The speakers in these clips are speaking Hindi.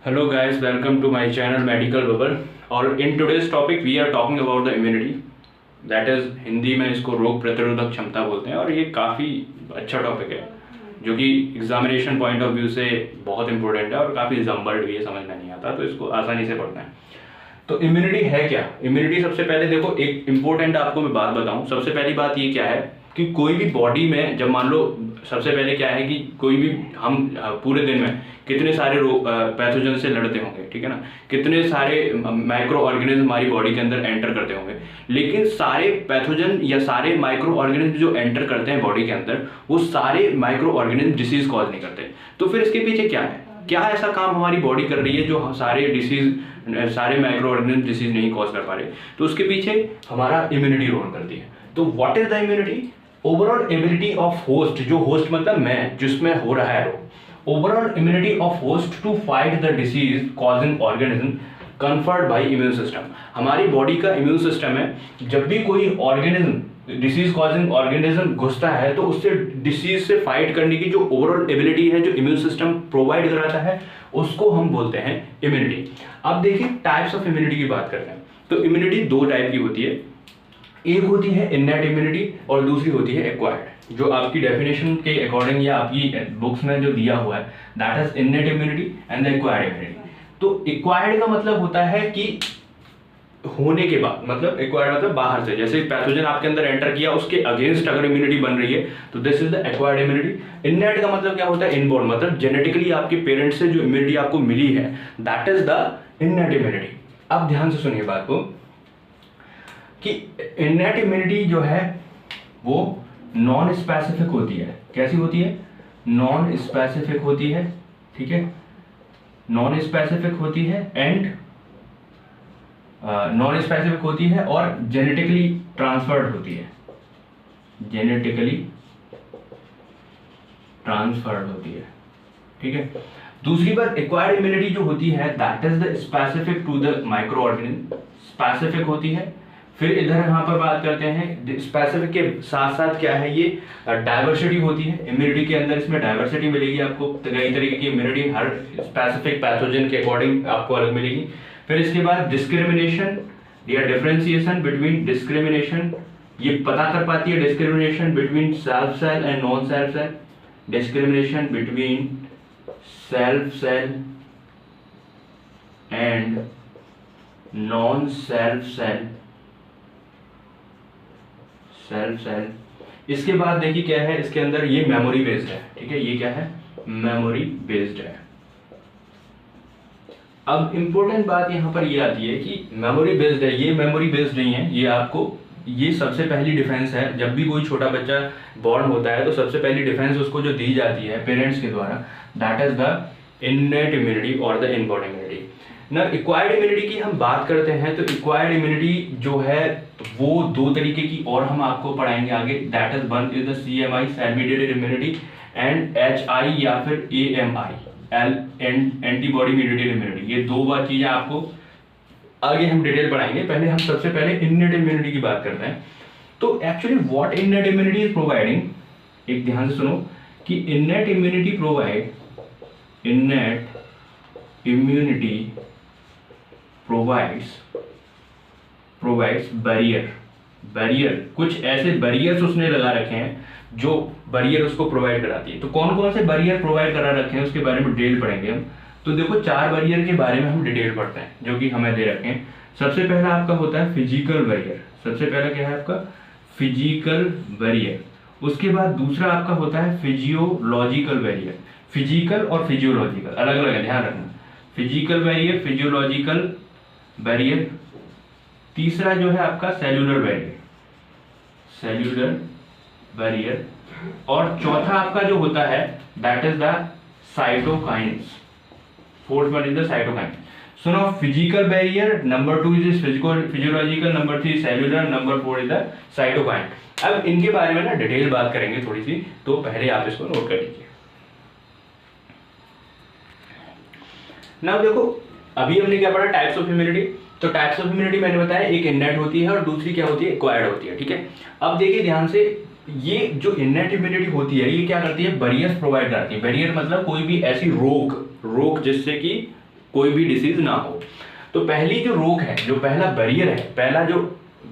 Hello guys, welcome to my channel Medical Bubble. और in today's topic we are talking about the immunity. That is Hindi में इसको रोग प्रतिरोधक क्षमता बोलते हैं और ये काफ़ी अच्छा टॉपिक है जो कि एग्जामिनेशन पॉइंट ऑफ व्यू से बहुत इंपॉर्टेंट है और काफ़ी जम्बल्ड भी है, समझ में नहीं आता तो इसको आसानी से पढ़ना है। तो इम्यूनिटी है क्या? इम्यूनिटी सबसे पहले देखो, एक इम्पोर्टेंट आपको मैं बात बताऊं। सबसे पहली बात ये क्या है कि कोई भी बॉडी में जब मान लो, सबसे पहले क्या है कि कोई भी हम पूरे दिन में कितने सारे पैथोजन से लड़ते होंगे, ठीक है ना, कितने सारे माइक्रो ऑर्गेनिज्म हमारी बॉडी के अंदर एंटर करते होंगे, लेकिन सारे पैथोजन या सारे माइक्रो ऑर्गेनिज्म जो एंटर करते हैं बॉडी के अंदर, वो सारे माइक्रो ऑर्गेनिज्म डिसीज कॉज नहीं करते। तो फिर इसके पीछे क्या है, क्या ऐसा काम हमारी बॉडी कर रही है जो सारे डिसीज, सारे माइक्रो ऑर्गेनिज्म डिसीज नहीं कॉज कर पा रहे? तो उसके पीछे हमारा इम्यूनिटी रोल करती है। तो what is the immunity? Overall immunity of host, जो होस्ट मतलब मैं, जिसमें हो रहा है रोग, overall immunity of host to fight the disease causing organism conferred by immune system. हमारी बॉडी का इम्यून सिस्टम है, जब भी कोई ऑर्गेनिज्म, डिसीज कॉजिंग ऑर्गेनिज्म घुसता है तो उससे डिसीज से फाइट करने की जो ओवरऑल एबिलिटी है, जो इम्यून सिस्टम प्रोवाइड कराता है, उसको हम बोलते हैं इम्यूनिटी। अब देखिए टाइप्स ऑफ इम्यूनिटी की बात करते हैं। तो इम्यूनिटी दो टाइप की होती है, एक होती है इननेट इम्यूनिटी और दूसरी होती है एक्वायर्ड। जो आपकी डेफिनेशन के अकॉर्डिंग या आपकी बुक्स में जो दिया हुआ है, that is innate immunity and the acquired immunity. तो एक्वायर्ड का मतलब होता है कि होने के बाद, मतलब एक्वायर्ड मतलब बाहर से, जैसे पैथोजन आपके अंदर एंटर किया उसके अगेंस्ट अगर इम्यूनिटी बन रही है तो this is the acquired immunity. Innate का मतलब क्या होता है? इनबॉर्न, मतलब जेनेटिकली आपके पेरेंट्स से जो इम्यूनिटी आपको मिली है, that is the innate immunity. अब ध्यान से सुनिए बात को कि इननेट इम्यूनिटी जो है वो नॉन स्पेसिफिक होती है। कैसी होती है? नॉन स्पेसिफिक होती है, ठीक है, नॉन स्पेसिफिक होती है एंड नॉन स्पेसिफिक होती है और जेनेटिकली ट्रांसफर्ड होती है, जेनेटिकली ट्रांसफर्ड होती है, ठीक है। दूसरी बात, एक्वायर्ड इम्यूनिटी जो होती है, that is the specific to the micro organism, specific होती है। फिर इधर यहाँ पर बात करते हैं स्पेसिफिक के साथ साथ क्या है, ये डाइवर्सिटी होती है इम्यूनिटी के अंदर। इसमें डाइवर्सिटी मिलेगी आपको, कई तरीके की इम्यूनिटी हर स्पेसिफिक पैथोजन के अकॉर्डिंग आपको अलग मिलेगी। फिर इसके बाद डिस्क्रिमिनेशन या डिफरेंशिएशन बिटवीन, डिस्क्रिमिनेशन ये पता कर पाती है discrimination between self cell and non self cell, discrimination between self cell and non self cell, self cell. इसके बाद देखिए क्या है, इसके अंदर ये मेमोरी बेस्ड है, ठीक है, ये क्या है? मेमोरी बेस्ड है। अब इंपॉर्टेंट बात यहां पर ये आती है कि मेमोरी बेस्ड है, ये मेमोरी बेस्ड नहीं है। ये आपको, ये सबसे पहली डिफेंस है, जब भी कोई छोटा बच्चा बॉर्न होता है तो सबसे पहली डिफेंस उसको जो दी जाती है पेरेंट्स के द्वारा, that is the innate immunity और द इनबॉर्न इम्यूनिटी। ना एक्वायर्ड इम्यूनिटी की हम बात करते हैं तो एक्वायर्ड इम्यूनिटी जो है वो दो तरीके की और हम आपको पढ़ाएंगे आगे, that is one is the CMI, cell mediated immunity, and HI या फिर AMI, एंटीबॉडी मीडिएटेड इम्यूनिटी। ये दो बार चीजें आपको आगे हम डिटेल पढ़ाएंगे। पहले हम सबसे पहले इननेट इम्यूनिटी की बात करते हैं। तो actually what innate immunity is providing, एक ध्यान से सुनो कि innate immunity provide, innate immunity provides barrier, कुछ ऐसे बैरियर्स उसने लगा रखे हैं जो बैरियर उसको प्रोवाइड कराती है। तो कौन कौन से बैरियर प्रोवाइड करा रखे हैं उसके बारे में डिटेल पढ़ेंगे हम। तो देखो चार बैरियर के बारे में हम डिटेल पढ़ते हैं जो कि हमें दे रखे हैं। सबसे पहला आपका होता है फिजिकल बैरियर, सबसे पहला क्या है आपका? Physical barrier. उसके बाद दूसरा आपका होता है फिजियोलॉजिकल बैरियर। फिजिकल और फिजियोलॉजिकल अलग अलग है, ध्यान रखना, फिजिकल बैरियर, फिजियोलॉजिकल बैरियर। तीसरा जो है आपका सेल्यूलर बैरियर, सेल्यूलर बैरियर। और चौथा आपका जो होता है that is the cytokines, fourth one is the cytokine. सुनो, physical barrier, number 2 is physiological, number 3 cellular, number 4 is the cytokine. अब इनके बारे में ना डिटेल बात करेंगे थोड़ी सी, तो पहले आप इसको नोट कर लीजिए। ना देखो, अभी हमने क्या पढ़ा? Types of immunity. तो टाइप्स ऑफ इम्यूनिटी मैंने बताया, एक इननेट होती है और दूसरी क्या होती है? एक्वायर्ड होती है, ठीक है। अब देखिए ध्यान से, ये जो इननेट इम्यूनिटी होती है ये क्या करती है? बैरियर्स प्रोवाइड करती है। बैरियर मतलब कोई भी ऐसी रोक जिससे कि कोई भी डिसीज ना हो। तो पहली जो रोक है, जो पहला बैरियर है, पहला जो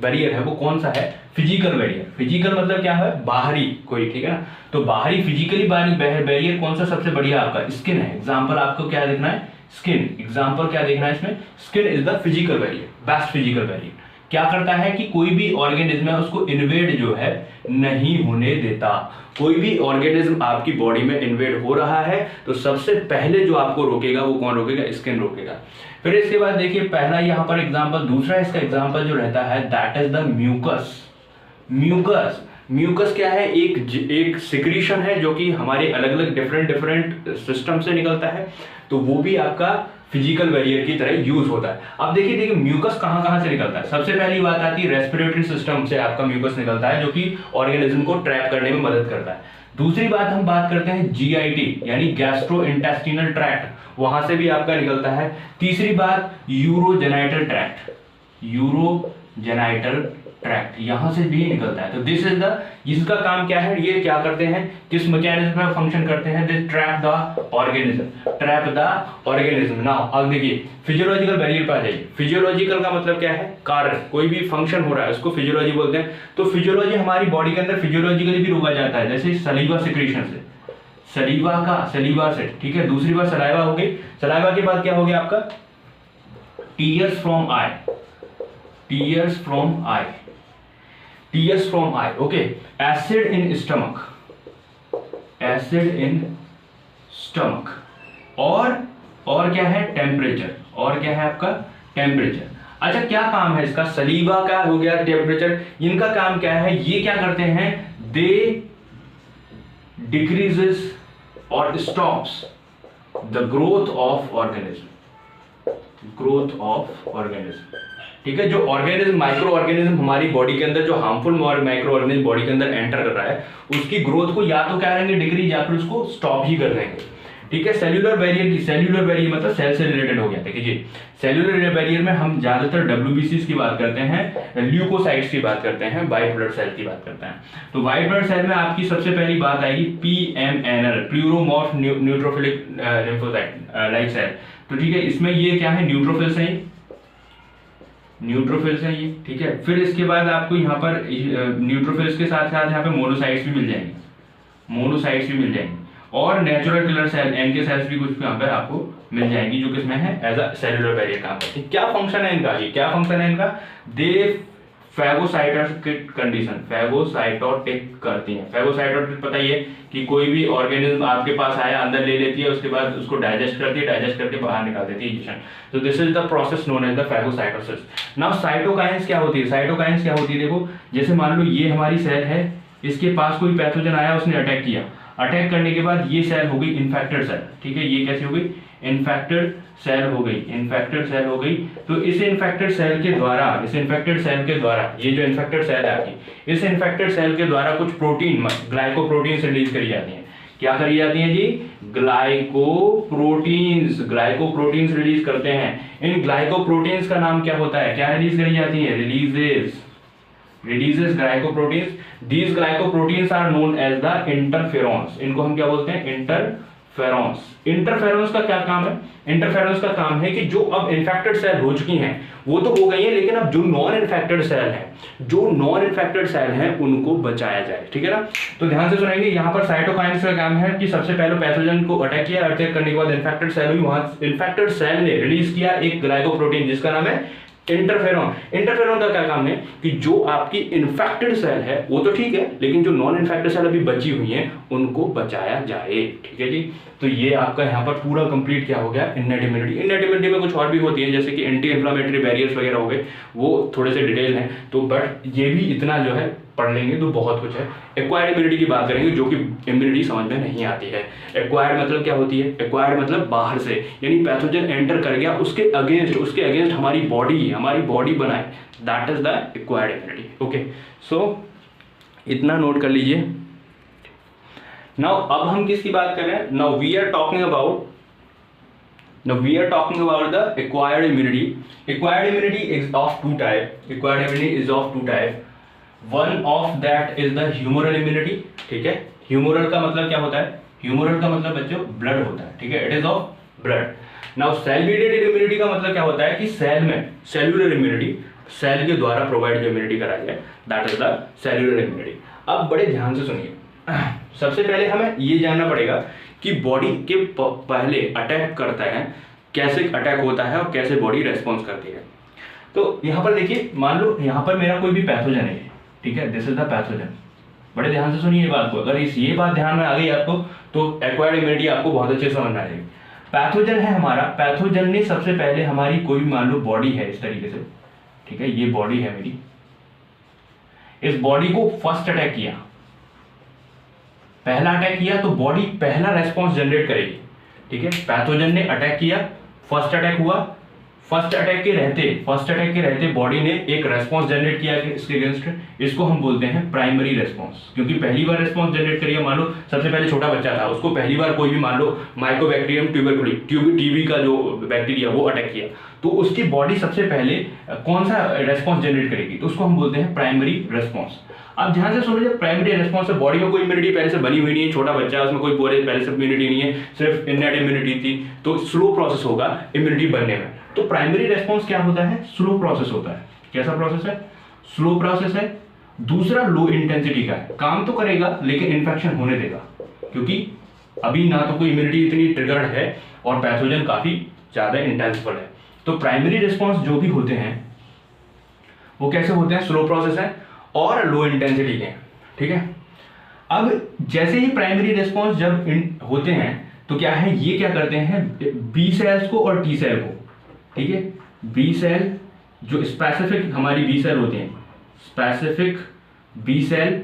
बैरियर है वो कौन सा है? Physical barrier. फिजिकल मतलब क्या है? बाहरी कोई, ठीक है ना। तो बाहरी फिजिकली बैरियर कौन सा सबसे बढ़िया? आपका स्किन है। एग्जांपल आपको क्या देखना है? स्किन। एग्जांपल क्या देखना है इसमें? Skin is the physical barrier, best physical barrier. क्या करता है कि कोई भी ऑर्गेनिज्म है उसको इन्वेड जो है नहीं होने देता। कोई भी ऑर्गेनिज्म आपकी बॉडी में इन्वेड हो रहा है तो सबसे पहले जो आपको रोकेगा वो कौन रोकेगा? स्किन रोकेगा। फिर इसके बाद देखिए पहला यहाँ पर एग्जांपल, दूसरा इसका एग्जांपल जो रहता है that is the mucus. Mucus क्या है? एक सिक्रीशन है जो कि हमारे अलग अलग डिफरेंट सिस्टम से निकलता है, तो वो भी आपका फिजिकल बैरियर की तरह यूज होता है। अब देखिए म्यूकस कहां से निकलता है? सबसे पहली बात आती है रेस्पिरेटरी सिस्टम से आपका म्यूकस निकलता है, जो कि ऑर्गेनिज्म को ट्रैप करने में मदद करता है। दूसरी बात हम बात करते हैं जीआईटी यानी गैस्ट्रो इंटेस्टिनल ट्रैक्ट, वहां से भी आपका निकलता है। तीसरी बात यूरोजेनाइटल ट्रैक्ट यहां से भी निकलता है। तो दिस इज द, इसका काम क्या है? ये क्या करते हैं, किस मैकेनिज्म में फंक्शन करते हैं? दे ट्रैप द ऑर्गेनिज्म। नाउ अब देखिए फिजियोलॉजिकल बैरियर पर आ जाइए। फिजियोलॉजिकल का मतलब क्या है? कार्य, कोई भी फंक्शन हो रहा है उसको फिजियोलॉजी बोलते हैं। तो फिजियोलॉजी हमारी बॉडी के अंदर फिजियोलॉजिकली भी रोका जाता है, जैसे सलीवा सिक्रीशन से, सलीवा से, ठीक है। दूसरी बात सलाइवा हो गई। सलाइवा के बाद क्या हो गया आपका? Tears from I, okay. Acid in stomach, और क्या है? टेम्परेचर, और क्या है आपका? टेम्परेचर। अच्छा क्या काम है इसका? सलीवा का हो गया, टेम्परेचर, इनका काम क्या है? ये क्या करते हैं? दे डिक्रीजेस और stops the growth of organism, ठीक है। जो ऑर्गेनिज्म, माइक्रो ऑर्गेनिज्म हमारी बॉडी के अंदर, जो हार्मफुल माइक्रो ऑर्गेनिज्म बॉडी के अंदर एंटर कर रहा है, उसकी ग्रोथ को या तो क्या करेंगे? डिक्रीज, या फिर उसको स्टॉप ही कर देंगे, ठीक है। सेल्यूलर बैरियर मतलब सेल से रिलेटेड हो गया। देखिए सेल्यूलर बैरियर में हम ज्यादातर WBCs की बात करते हैं, ल्यूकोसाइट्स की बात करते हैं, व्हाइट ब्लड सेल की बात करते हैं। तो व्हाइट ब्लड सेल में आपकी सबसे पहली बात आएगी PMNL, pleomorph neutrophilic lymphocyte like cell. तो ठीक है, इसमें ये क्या है? न्यूट्रोफिल्स हैं ये, ठीक है। फिर इसके बाद आपको यहाँ पर न्यूट्रोफिल्स के साथ साथ यहाँ पे मोनोसाइट्स भी मिल जाएंगी, और natural killer cell, NK cells भी कुछ यहाँ पे आपको मिल जाएंगी, जो किसमें है? एज अ सेल्यूलर बैरियर काम करती है। क्या फंक्शन है इनका? दे फैगोसाइटोटिक करती हैं। फैगोसाइटोटिक पता ही है कि कोई भी ऑर्गेनिज्म आपके पास आया, अंदर ले लेती है, उसके बाद उसको डाइजेस्ट करती है, डाइजेस्ट करके बाहर निकाल देती है। तो this is the process known as the phagocytosis. Now cytokines क्या होती है? देखो जैसे मान लो ये हमारी सेल है, इसके पास कोई पैथोजन आया, उसने अटैक किया, अटैक करने के बाद ये सेल हो गई इन्फेक्टेड सेल, ठीक है। ये कैसी हो गई? इन्फेक्टेड सेल हो गई। तो इस इन्फेक्टेड सेल के द्वारा, ये जो इन्फेक्टेड सेल है आपकी, इस इन्फेक्टेड सेल के द्वारा कुछ प्रोटीन, ग्लाइकोप्रोटीन्स रिलीज करी जाती हैं। क्या करी जाती हैं जी? ग्लाइकोप्रोटीन्स रिलीज करते हैं। इन ग्लाइकोप्रोटीन्स का नाम क्या होता है? क्या रिलीज करी जाती है? releases glycoproteins. These glycoproteins are known as the interferons. इनको हम क्या बोलते हैं? इंटरफेरॉन्स का क्या काम है? इंटरफेरॉन्स का काम है कि जो अब इन्फेक्टेड सेल हो चुकी हैं वो तो हो गई है, लेकिन अब जो नॉन इन्फेक्टेड सेल हैं उनको बचाया जाए, ठीक है ना। तो ध्यान से सुनेंगे, यहाँ पर साइटोकाइन्स का काम है कि सबसे पहले पैथोजन को अटैक किया, अटैक करने के बाद इन्फेक्टेड सेल हुई, वहां इन्फेक्टेड सेल ने रिलीज किया एक ग्लाइकोप्रोटीन जिसका नाम है इंटरफेरॉन का क्या काम है कि जो आपकी इन्फेक्टेड सेल है वो तो ठीक है, लेकिन जो नॉन इन्फेक्टेड सेल अभी बची हुई हैं उनको बचाया जाए, ठीक है जी। तो ये आपका यहाँ पर पूरा कंप्लीट क्या हो गया? इन्नेट इम्यूनिटी में कुछ और भी होती है, जैसे कि एंटी इन्फ्लेमेटरी बैरियर्स वगैरह हो गए, वो थोड़े से डिटेल हैं, तो बट ये भी इतना जो है पढ़ लेंगे तो बहुत कुछ है। एक्वायर्ड इम्यूनिटी की बात करेंगे, जो कि इम्यूनिटी समझ में नहीं आती है। एक्वायर्ड मतलब क्या होती है? एक्वायर्ड मतलब बाहर से, यानी पैथोजन एंटर कर गया, उसके अगेंस्ट हमारी बॉडी बनाए, that is the acquired immunity. Okay, so इतना नोट कर लीजिए। नाउ अब हम किसकी बात कर रहे हैं? Now we are talking about the acquired immunity. Acquired immunity is of two type. One of that is the humoral immunity, ठीक है। humoral का मतलब क्या होता है? humoral का मतलब बच्चों ब्लड होता है, ठीक है, it is of blood. Now cell mediated immunity का मतलब क्या होता है कि सेल में सेल्यूलर इम्यूनिटी, सेल के द्वारा प्रोवाइड जो इम्यूनिटी कराई है, that is the cellular immunity. अब बड़े ध्यान से सुनिए, सबसे पहले हमें ये जानना पड़ेगा कि बॉडी के पहले अटैक करता है, कैसे अटैक होता है और कैसे बॉडी रेस्पॉन्स करती है। तो यहाँ पर देखिए, मान लो यहाँ पर मेरा कोई भी पैथोजन है, ठीक है, दिस इज द पैथोजन। बड़े ध्यान से सुनिए ये बात को, अगर ये बात ध्यान में आ गई आपको तो एक्वायर्ड इम्यूनिटी आपको बहुत अच्छे से समझ में आ जाएगी। पैथोजन है हमारा, पैथोजन ने सबसे पहले हमारी कोई भी मान लो बॉडी है इस तरीके से, ठीक है, ये बॉडी है मेरी, इस बॉडी को फर्स्ट अटैक किया, पहला अटैक किया तो बॉडी पहला रेस्पॉन्स जनरेट करेगी, ठीक है। पैथोजन ने अटैक किया, फर्स्ट अटैक हुआ, फर्स्ट अटैक के रहते बॉडी ने एक रेस्पॉन्स जनरेट किया इसके अगेंस्ट, इसको हम बोलते हैं प्राइमरी रेस्पॉन्स, क्योंकि पहली बार रेस्पॉन्स जनरेट करिए, मान लो सबसे पहले छोटा बच्चा था, उसको पहली बार कोई भी मान लो माइकोबैक्टीरियम टीबी का जो बैक्टीरिया वो अटैक किया, तो उसकी बॉडी सबसे पहले कौन सा रेस्पॉन्स जनरेट करेगी, तो उसको हम बोलते हैं प्राइमरी रेस्पॉन्स। अब ध्यान से सुनिए, प्राइमरी रेस्पॉन्स है, बॉडी में कोई इम्यूनिटी पहले से बनी हुई नहीं है, छोटा बच्चा है उसमें कोई पहले से इम्यूनिटी नहीं है, सिर्फ इननेट इम्यूनिटी थी, तो स्लो प्रोसेस होगा इम्यूनिटी बनने में। तो प्राइमरी रेस्पॉन्स क्या होता है, स्लो प्रोसेस होता है। कैसा प्रोसेस है, स्लो प्रोसेस है। दूसरा लो इंटेंसिटी का है, काम तो करेगा लेकिन इन्फेक्शन होने देगा, क्योंकि अभी ना तो कोई इम्यूनिटी इतनी ट्रिगर्ड है और पैथोजन काफी ज्यादा इंटेंसिबल है। तो प्राइमरी रेस्पॉन्स जो भी होते हैं वो कैसे होते हैं, स्लो प्रोसेस है और लो इंटेंसिटी के, ठीक है। अब जैसे ही प्राइमरी रेस्पॉन्स जब होते हैं तो क्या है, ये क्या करते हैं, बी सेल्स को और टी सेल को, ठीक है, बी सेल जो स्पेसिफिक हमारी बी सेल होती हैं, स्पेसिफिक बी सेल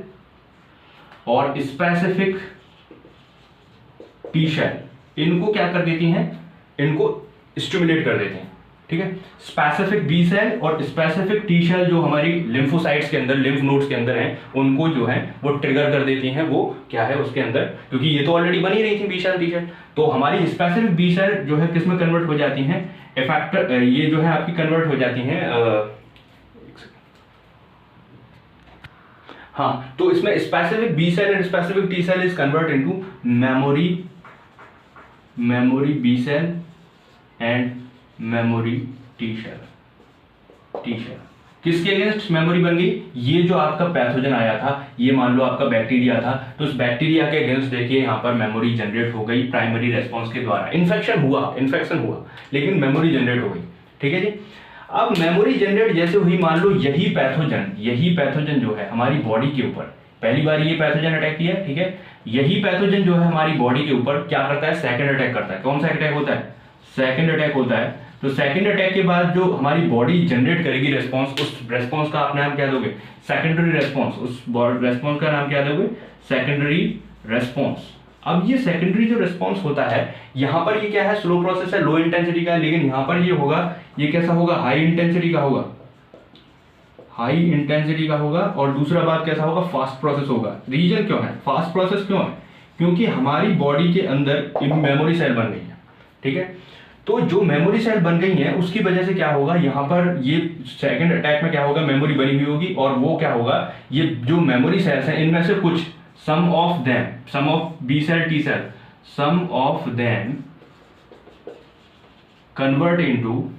और स्पेसिफिक टी सेल, इनको क्या कर देती हैं, इनको स्टिमुलेट कर देते हैं, ठीक है। स्पेसिफिक बी सेल और स्पेसिफिक टी सेल जो हमारी लिम्फोसाइट्स के अंदर, लिम्फ नोड्स के अंदर हैं, उनको जो है वो ट्रिगर कर देती हैं, वो क्या है उसके अंदर, क्योंकि ये तो ऑलरेडी बनी रही थी बी सेल टी सेल, तो हमारी स्पेसिफिक बी सेल जो है किस में कन्वर्ट हो जाती हैं, इफेक्टर, ये जो है आपकी कन्वर्ट हो जाती हैं, हाँ, तो इसमें specific B cell and specific T cell is convert into memory B cell and memory T cell. किसके अगेंस्ट मेमोरी बन गई, ये जो आपका पैथोजन आया था, ये मान लो आपका बैक्टीरिया था, तो उस बैक्टीरिया के अगेंस्ट देखिए यहाँ पर मेमोरी जनरेट हो गई प्राइमरी रेस्पॉन्स के द्वारा। इन्फेक्शन हुआ लेकिन मेमोरी जनरेट हो गई, ठीक है जी। अब मेमोरी जनरेट जैसे हुई, मान लो यही पैथोजन जो है हमारी बॉडी के ऊपर पहली बार ये पैथोजन अटैक किया, ठीक है, यही पैथोजन जो है हमारी बॉडी के ऊपर क्या करता है, सेकंड अटैक करता है। कौन सा अटैक होता है, सेकंड अटैक होता है। तो सेकंड अटैक के बाद जो हमारी बॉडी जनरेट करेगी रेस्पॉन्स, उस रेस्पॉन्स का आप नाम क्या दोगे, सेकेंडरी रेस्पॉन्स, उस रेस्पॉन्स का नाम क्या दोगे, सेकेंडरी रेस्पॉन्स। अब ये सेकेंडरी जो रेस्पॉन्स होता है, यहाँ पर ये क्या है, स्लो प्रोसेस है, लो इंटेंसिटी का है, लेकिन यहाँ पर ये होगा, ये कैसा होगा, हाई इंटेंसिटी का होगा, हाई इंटेंसिटी का होगा। और दूसरा बात कैसा होगा, फास्ट प्रोसेस होगा। रीजन क्यों है, फास्ट प्रोसेस क्यों है, क्योंकि हमारी बॉडी के अंदर मेमोरी सेल बन गई है, ठीक है। तो जो मेमोरी सेल बन गई है उसकी वजह से क्या होगा, यहाँ पर ये सेकंड अटैक में क्या होगा, मेमोरी बनी हुई होगी, और वो क्या होगा, ये जो मेमोरी सेल्स हैं इनमें से कुछ, some of B cell T cell, some of them convert into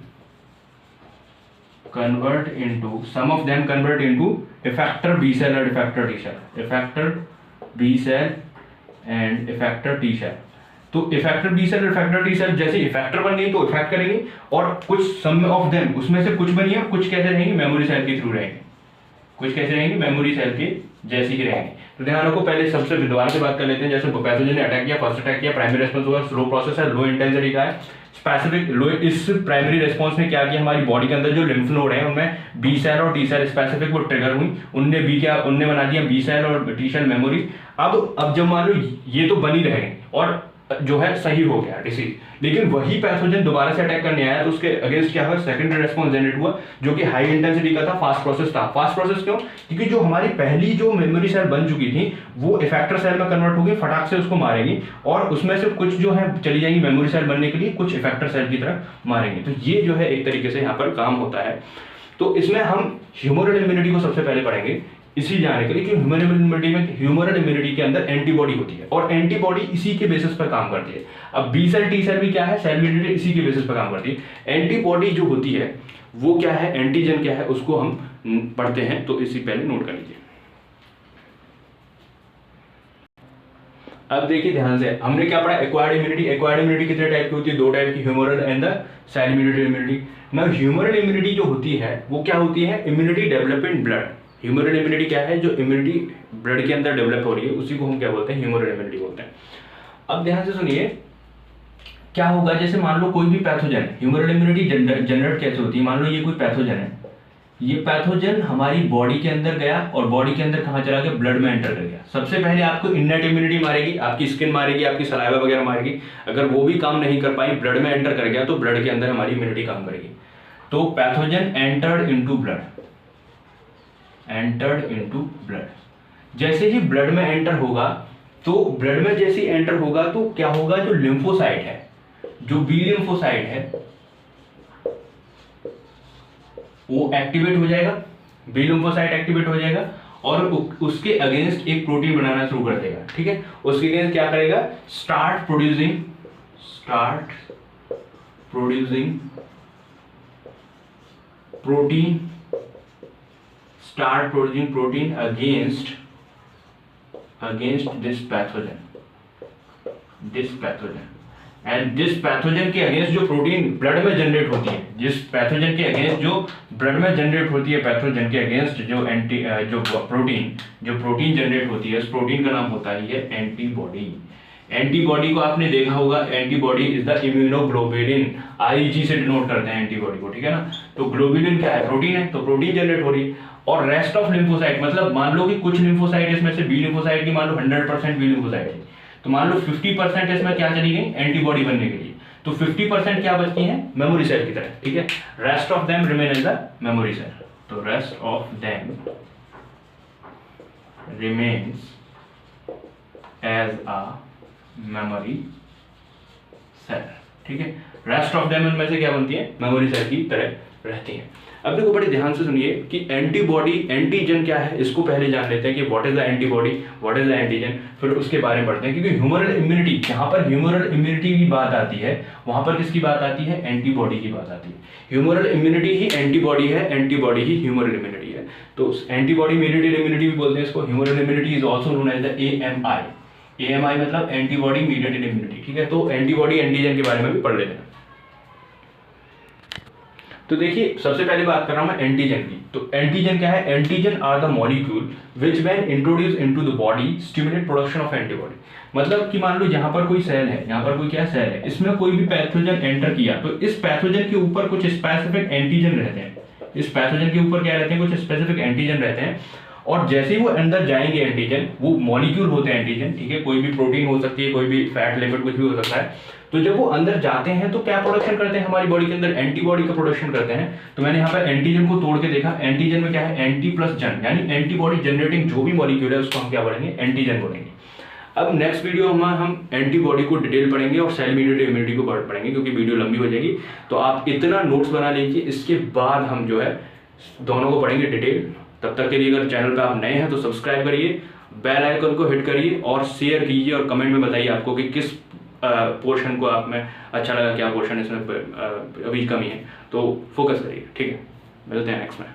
effector B cell और effector T cell, effector B cell and effector T cell. तो इफेक्टर बी सेल और इफेक्टर टी सेल जैसे इफेक्टर बन गई तो इफेक्ट करेंगे, और कुछ सम ऑफ देम उसमें से कुछ बनी है, कुछ कैसे रहेंगे, मेमोरी सेल के थ्रू रहेंगे, कुछ कैसे रहेंगे, मेमोरी सेल के जैसे ही रहेंगे। तो ध्यान रखो, पहले सबसे विद्वान से बात कर लेते हैं। जैसे पैथोजन ने अटैक किया, फर्स्ट अटैक किया, प्राइमरी रेस्पॉन्स हुआ, स्लो प्रोसेस है, लो इंटेंसिटी का है, स्पेसिफिक लो। इस प्राइमरी रेस्पॉन्स ने क्या किया, हमारी बॉडी के अंदर जो लिम्फ नोड है उनमें बी सेल और टी सेल स्पेसिफिक वो ट्रिगर हुई, उनने बना दिया बी सेल और टी सेल मेमोरी। अब जब मान लो ये तो बनी रहेंगे और जो है सही हो गया डिसीज, लेकिन वही पैथोजन दोबारा से अटैक करने आया तो उसके अगेंस्ट क्या हुआ, सेकंडरी रेस्पॉन्स जनरेट हुआ, जो कि हाई इंटेंसिटी का था, फास्ट प्रोसेस था। फास्ट प्रोसेस क्यों, क्योंकि जो हमारी पहली जो मेमोरी सेल बन चुकी थी वो इफेक्टर सेल में कन्वर्ट होगी, फटाक से उसको मारेगी, और उसमें से कुछ जो है चली जाएंगी मेमोरी सेल बनने के लिए, कुछ इफेक्टर सेल की तरफ मारेंगे। तो ये जो है एक तरीके से यहाँ पर काम होता है। तो इसमें हम ह्यूमरल इम्यूनिटी को सबसे पहले पढ़ेंगे इसी जानने के लिए कि ह्यूमरल इम्यूनिटी के अंदर एंटीबॉडी होती है और एंटीबॉडी इसी के बेसिस पर काम करती है। अब बी सेल टी सेल भी क्या है, सेल मेडिएटेड, इसी के बेसिस पर काम करती है। एंटीबॉडी जो होती है वो क्या है, एंटीजन क्या है, उसको हम पढ़ते हैं, तो इसी पहले नोट कर लीजिए। अब देखिए ध्यान से, हमने क्या पढ़ा, एक्वायर्ड इम्यूनिटी। एक्वायर्ड इम्यूनिटी कितने टाइप की होती है, दो टाइप की, humoral and the cell mediated immunity. ना ह्यूमरल इम्यूनिटी जो होती है वो क्या होती है, immunity develop in blood. Humoral immunity क्या है, जो इम्यूनिटी ब्लड के अंदर डेवलप हो रही है उसी को हम क्या बोलते हैं, ह्यूमरल इम्यूनिटी बोलते हैं। अब ध्यान से सुनिए, क्या होगा, जैसे मान लो कोई भी पैथोजन, ह्यूमरल इम्यूनिटी जनरेट कैसे होती है, मान लो ये कोई पैथोजन है, ये पैथोजन हमारी बॉडी के अंदर गया और बॉडी के अंदर कहाँ चला गया, ब्लड में एंटर कर गया। सबसे पहले आपको इननेट इम्यूनिटी मारेगी, आपकी स्किन मारेगी, आपकी सलाइवा वगैरह मारेगी। अगर वो भी काम नहीं कर पाई, ब्लड में एंटर कर गया, तो ब्लड के अंदर हमारी इम्यूनिटी काम करेगी। तो pathogen entered into blood, entered into blood. जैसे ही ब्लड में एंटर होगा, तो ब्लड में जैसे एंटर होगा तो क्या होगा, जो लिम्फोसाइट है, जो बी लिम्फोसाइट है वो एक्टिवेट हो जाएगा, बी लिम्फोसाइट एक्टिवेट हो जाएगा और उसके अगेंस्ट एक प्रोटीन बनाना शुरू कर देगा। ठीक है, उसके अगेंस्ट क्या करेगा, start producing protein, start producing protein against this pathogen and this pathogen के अगेंस्ट जो प्रोटीन ब्लड में जनरेट होती है, जिस पैथोजन के अगेंस्ट जो ब्लड में जनरेट होती है, पैथोजन के अगेंस्ट जो प्रोटीन जनरेट होती है, उस प्रोटीन का नाम होता है एंटीबॉडी। एंटीबॉडी को आपने देखा होगा, antibody is the immunoglobulin, IG से डिनोट करते हैं एंटीबॉडी को। ठीक है ना, तो ग्लोबुलिन क्या है, प्रोटीन है, तो प्रोटीन जनरेट हो रही है। और रेस्ट ऑफ लिम्फोसाइट, मतलब मान लो कि कुछ लिम्फोसाइट इसमें से बी लिम्फोसाइट की मान लो 100% बी लिम्फोसाइट है, तो मान लो 50% इसमें क्या चली गई, एंटीबॉडी बनने के लिए, तो 50% क्या बचती हैं, मेमोरी सेल की तरह। ठीक है, rest of them remain as the memory cell, तो rest of them remains as a memory cell. ठीक है, रेस्ट ऑफ देम उनमें से क्या बनती है, मेमोरी सेल की तरह रहती है। अब देखो बड़े ध्यान से सुनिए कि एंटीबॉडी, एंटीजन क्या है, इसको पहले जान लेते हैं कि what is the antibody, what is the antigen, फिर उसके बारे में पढ़ते हैं। क्योंकि ह्यूमरल इम्यूनिटी, जहां पर ह्यूमरल इम्यूनिटी की बात आती है वहां पर किसकी बात आती है, एंटीबॉडी की बात आती है। ह्यूमरल इम्यूनिटी ही एंटीबॉडी है, एंटीबॉडी ही ह्यूमरल इम्यूनिटी है। तो एंटीबॉडी मीडिएटेड इम्यूनिटी भी बोलते हैं इसको। Humoral immunity is also known as the AMI. AMI मतलब एंटीबॉडी मीडिएटेड इम्यूनिटी। ठीक है, तो एंटीबॉडी एंटीजन के बारे में भी पढ़ लेते हैं। तो देखिए सबसे पहले बात कर रहा हूं मैं एंटीजन की। तो एंटीजन क्या है, antigen are the molecule which when introduce into the body stimulate production of antibody. मतलब कि मान लो यहाँ पर कोई सेल है, यहाँ पर कोई क्या सेल है, इसमें कोई भी पैथोजन एंटर किया तो इस पैथोजन के ऊपर कुछ स्पेसिफिक एंटीजन रहते हैं। इस पैथोजन के ऊपर क्या रहते हैं, कुछ स्पेसिफिक एंटीजन रहते हैं। और जैसे ही वो अंदर जाएंगे एंटीजन, वो मॉलिक्यूल होते हैं एंटीजन। ठीक है, कोई भी प्रोटीन हो सकती है, कोई भी फैट लिपिड कुछ भी हो सकता है। तो जब वो अंदर जाते हैं तो क्या प्रोडक्शन करते हैं, हमारी बॉडी के अंदर एंटीबॉडी का प्रोडक्शन करते हैं। तो मैंने यहाँ पर एंटीजन को तोड़ के देखा, एंटीजन में क्या है, एंटी प्लस जन, यानी एंटीबॉडी जनरेटिंग जो भी मॉलिक्यूल है उसको हम क्या बोलेंगे, एंटीजन बोलेंगे। अब नेक्स्ट वीडियो में हम एंटीबॉडी को डिटेल पढ़ेंगे और सेल मीडिएटेड इम्यूनिटी को पढ़ेंगे, क्योंकि वीडियो लंबी हो जाएगी। तो आप इतना नोट्स बना लीजिए, इसके बाद हम जो है दोनों को पढ़ेंगे डिटेल। तब तक के लिए अगर चैनल पर आप नए हैं तो सब्सक्राइब करिए, बेल आइकन को हिट करिए और शेयर कीजिए और कमेंट में बताइए आपको कि किस पोर्शन को आप में अच्छा लगा, क्या पोर्शन इसमें अभी कमी है, तो फोकस करिए। ठीक है, मिलते हैं नेक्स्ट में।